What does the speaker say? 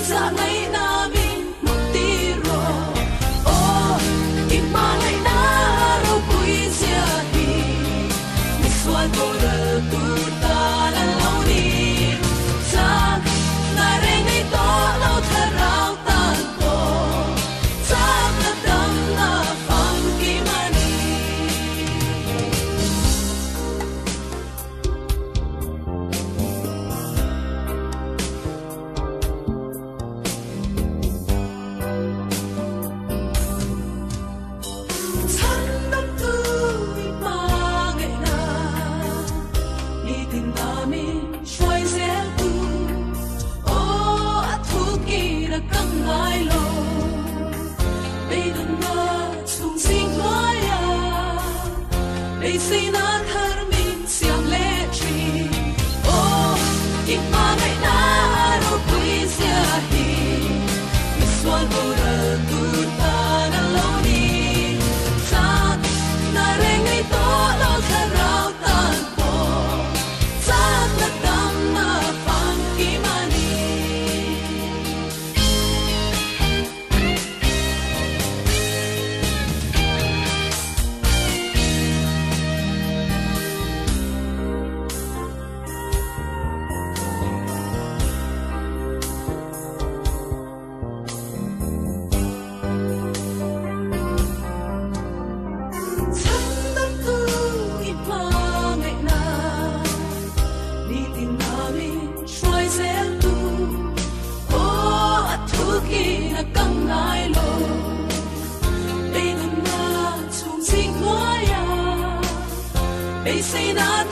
sa ngay namin magtiro oh imalay na raw ko'y siyahi miswat ko na tutalaw ni sa naring ito law taraw tanto sa katang na pangkimani Xin ơn thơ mình xiang lệ trì oh ít mà ngày na đâu quý xia hi mình xuân vô đời tu ta đã lâu đi sa na reng ngày to lâu thơ rau tan po sa ta đam na phang kim ani say that